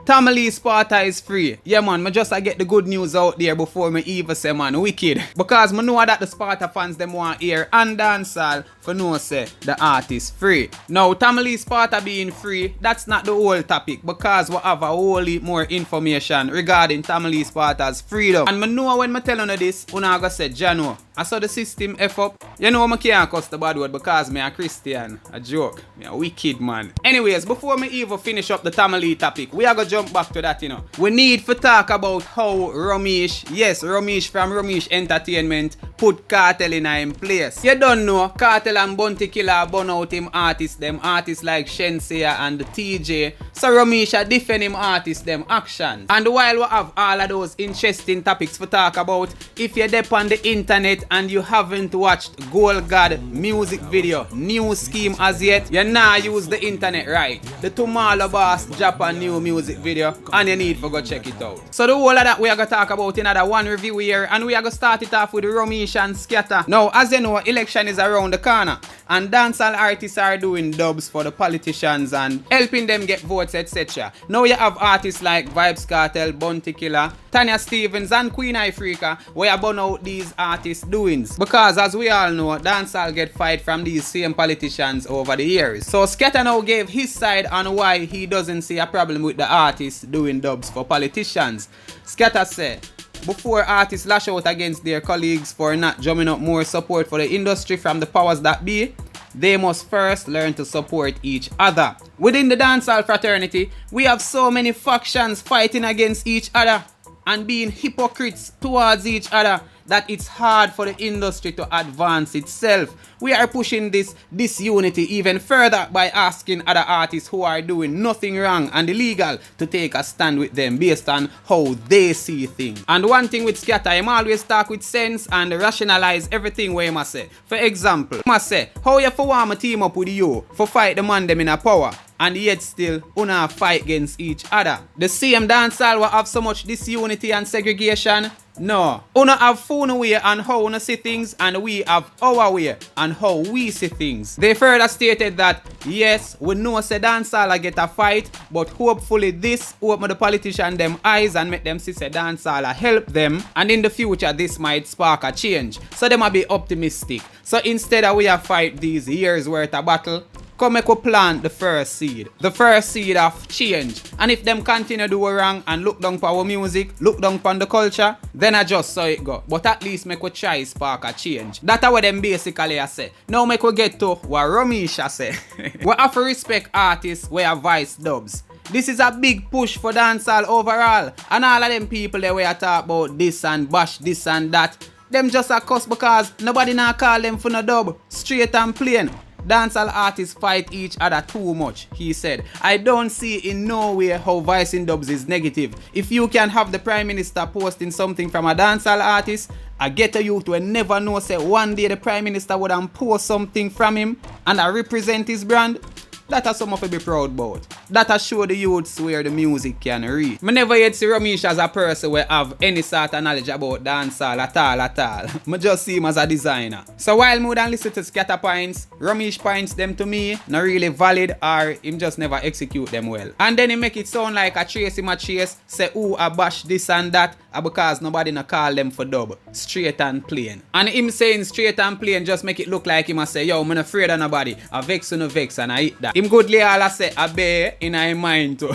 Tamale Sparta is free. Yeah man, I just get the good news out there before me even say man wicked. Because I know that the Sparta fans them want hear and dancehall for no say the artist free. Now Tamale Sparta being free, that's not the whole topic because we have a whole heap more information regarding Tamale Sparta's freedom. And I know when I tell you this, I go say Jano, I saw the system F up. You know I can't cuss the bad word because me a Christian. A joke. Me a wicked man. Anyways, before me even finish up the Tamale topic, we are gonna jump back to that, you know. We need to talk about how Romeich, yes, Romeich from Romeich Entertainment, put Kartel in him place. You don't know, Kartel and Bounty Killer burn out him artists, them artists like Shenseea and Teejay. So Romeich a defend him artists, them actions. And while we have all of those interesting topics to talk about, if you're deep on the internet and you haven't watched Gold God music video, new scheme as yet, you now use the internet right. The Tomorrow Boss Japan new music video, and you need to go check it out. So the whole of that we are going to talk about in another one review here, and we are going to start it off with Romeich and Skatta. Now, as you know, election is around the corner, and dancehall artists are doing dubs for the politicians and helping them get votes, etc. Now you have artists like Vybz Kartel, Bounty Killer, Tanya Stevens, and Queen Ifrica, where you burn out these artists' doings. Because as we all know, dancehall get fight from these same politicians over the years. So Skatta now gave his side on why he doesn't see a problem with the artists doing dubs for politicians. Skatta said, before artists lash out against their colleagues for not drumming up more support for the industry from the powers that be, they must first learn to support each other. Within the dancehall fraternity, we have so many factions fighting against each other and being hypocrites towards each other that it's hard for the industry to advance itself. We are pushing this disunity even further by asking other artists who are doing nothing wrong and illegal to take a stand with them based on how they see things. And one thing with Skatta, I'm always talk with sense and rationalize everything where I say. For example, I say, how you for want to team up with you for fight the man them in a power, and yet still una fight against each other? The same dancehall will have so much disunity and segregation? No. Una have phone way on how una see things, and we have our way on how we see things. They further stated that yes, we know say dancehall get a fight, but hopefully this open the politician them eyes and make them see say dancehall help them, and in the future this might spark a change. So them a be optimistic. So instead of we have fight these years worth of battle, come make we plant the first seed of change. And if them continue do wrong and look down for our music, look down for the culture, then I just saw it go. But at least make we try spark a change. That's what them basically I say. Now make we get to what Romeich I say. We have to respect artists where voice dubs. This is a big push for dancehall overall. And all of them people that we talk about this and bash this and that, them just a cuss because nobody now call them for no dub. Straight and plain. Dancehall artists fight each other too much, he said. I don't see in no way how voicing dubs is negative. If you can have the Prime Minister posting something from a dancehall artist, I get a youth will never know say one day the Prime Minister would post something from him and I represent his brand. That are something to be proud about. That are show the youths where the music can reach. I never yet see Romeich as a person who have any sort of knowledge about dancehall at all. I just see him as a designer. So while more than listen to Skatta points, Romeich points them to me not really valid or him just never execute them well. And then he make it sound like a chase him a chase, say ooh I bash this and that, because nobody na call them for dub. Straight and plain. And him saying straight and plain just make it look like him a say yo I'm not afraid of nobody. I vex or no vex and I eat that. Him goodly all I say I bear in my mind too.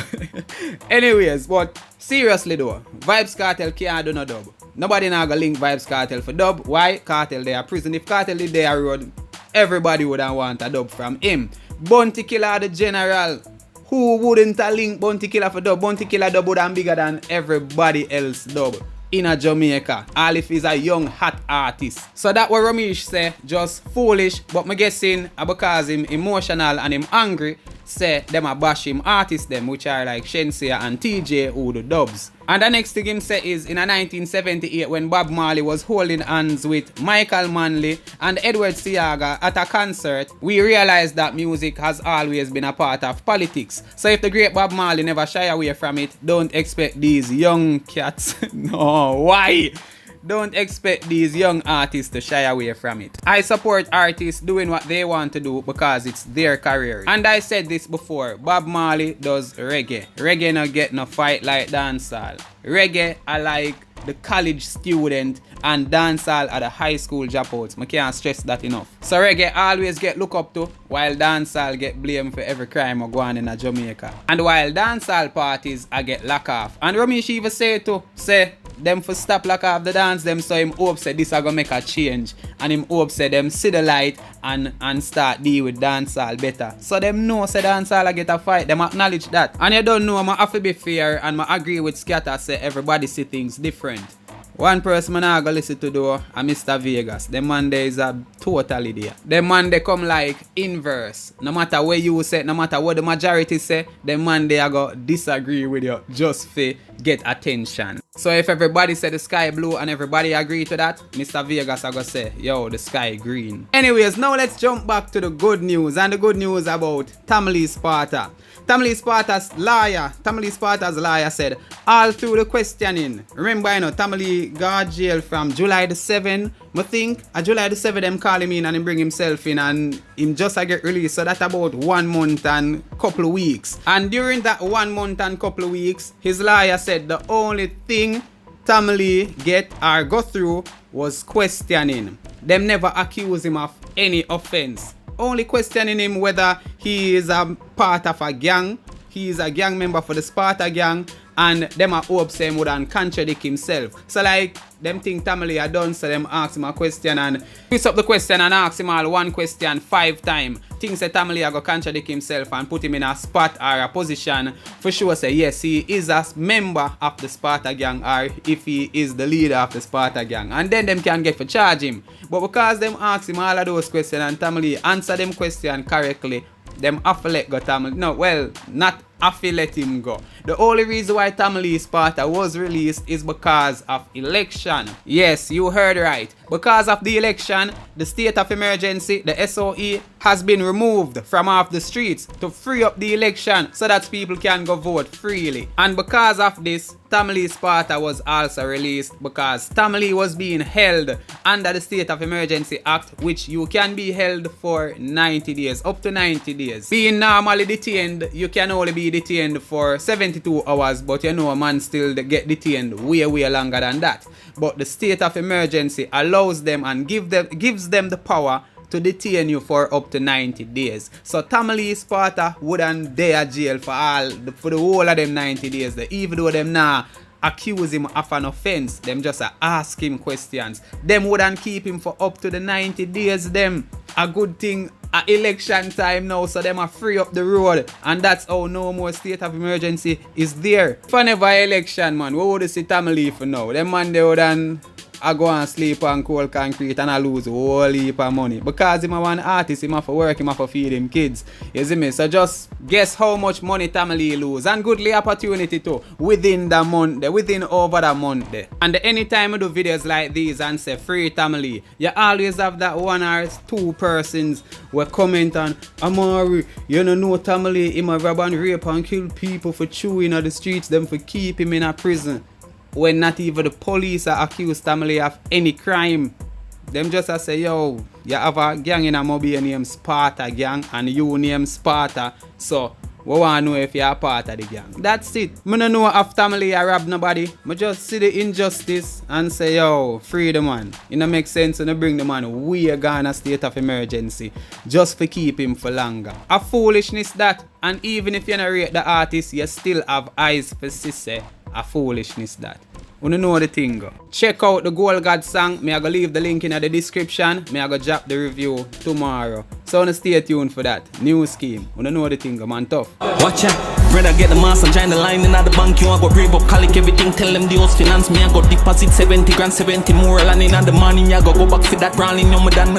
Anyways, but seriously though, Vybz Kartel can't do no dub. Nobody now go link Vybz Kartel for dub. Why? Kartel they are prison. If Kartel did they are road, everybody would want a dub from him. Bounty Killer the general. Who wouldn't link Bounty Killer for dub? Bounty Killer dub would be bigger than everybody else dub in a Jamaica. All if he's a young hot artist. So that what Romeich say, just foolish, but me guessing because him emotional and him angry, say them a bash him artists them which are like Shenseea and Teejay who do dubs. And the next thing him say is in a 1978 when Bob Marley was holding hands with Michael Manley and Edward Seaga at a concert, we realized that music has always been a part of politics. So if the great Bob Marley never shy away from it, don't expect these young cats. No, why? don't expect these young artists to shy away from it. I support artists doing what they want to do because it's their career. And I said this before, Bob Marley does reggae. Reggae no get no fight like dancehall. Reggae I like the college student and dancehall are the high school dropouts. I can't stress that enough. So reggae always get looked up to while dancehall get blamed for every crime of going in Jamaica. And while dancehall parties I get lock off. And Romeich even say too, say them for stop lock off the dance them so him hope say this are gonna make a change. And him hope say them see the light and start deal with dancehall better. So them know say dancehall I get a fight, them acknowledge that. And you don't know I have to be fair and I agree with Skatta say everybody see things different. One person I go listen to though, Mr. Vegas. Them man there is a totally there. Them man they come like inverse. No matter what you say, no matter what the majority say, them man they go disagree with you just for get attention. So if everybody say the sky blue and everybody agree to that, Mr. Vegas I go say, yo, the sky green. Anyways, now let's jump back to the good news. And the good news about Teejay Sparta. Teejay Sparta's lawyer said, all through the questioning, remember you know, Teejay got jail from July the 7th, I think. July the 7th, them call him in and him bring himself in and him just get released. So that's about 1 month and couple of weeks. And during that 1 month and couple of weeks, his lawyer said the only thing Teejay get or go through was questioning. Them never accuse him of any offense. Only questioning him whether he is a part of a gang. He is a gang member for the Sparta gang. And them are hope say him would contradict himself. So like them think Teejay are done, so them ask him a question and twist up the question and ask him all one question 5 times. Things that Teejay are going to contradict himself and put him in a spot or a position for sure say yes, he is a member of the Sparta gang or if he is the leader of the Sparta gang. And then them can get for charge him. But because them ask him all of those questions and Teejay answer them question correctly, them have to let go Teejay. No, well, not have to let him go. The only reason why Teejay Sparta was released is because of election. Yes, you heard right. Because of the election, the state of emergency, the SOE, has been removed from off the streets to free up the election so that people can go vote freely. And because of this, Teejay Sparta was also released because Teejay was being held under the State of Emergency Act, which you can be held for 90 days, up to 90 days. Being normally detained, you can only be detained for 72 hours, but you know a man still get detained way longer than that. But the State of Emergency allows them and gives them the power to detain you for up to 90 days. So Teejay Sparta wouldn't dare jail for the whole of them 90 days. Even though them now accuse him of an offense, them just ask him questions. Them wouldn't keep him for up to the 90 days. Them a good thing at election time now, so them are free up the road, and that's how no more state of emergency is there. For never election, man, what would you see Teejay for now? Them man they wouldn't I go and sleep on cold concrete and I lose a whole heap of money. Because him a one artist, him have to work, him have to feed him kids. You see me? So just guess how much money Teejay lose. And goodly opportunity too. Within the month, within over the month. And anytime I do videos like these and say free Teejay, you always have that 1 or 2 persons who comment on Amari, you know Teejay, him a rob and rape and kill people for chewing on the streets, them for keep him in a prison. When not even the police are accused Teejay of any crime. Them just say, yo, you have a gang in a mobile named Sparta gang and you name Sparta, so we want to know if you're a part of the gang. That's it. I don't know if Teejay rob nobody. I just see the injustice and say, yo, free the man. It don't make sense to bring the man way gone a state of emergency just to keep him for longer. A foolishness that, and even if you don't rate the artist, you still have eyes for Shenseea. A foolishness that. You know the thing go. Check out the Gold God song. Me I go leave the link in the description. Me I go drop the review tomorrow. So stay tuned for that. New scheme. You know the thing go, man, tough. Watch out. Brother get the mass and join the line in the bank. You want go brave up, collect everything. Tell them the house finance. Me I go deposit 70 grand, 70 more. And in the morning I go back for that browning. You me done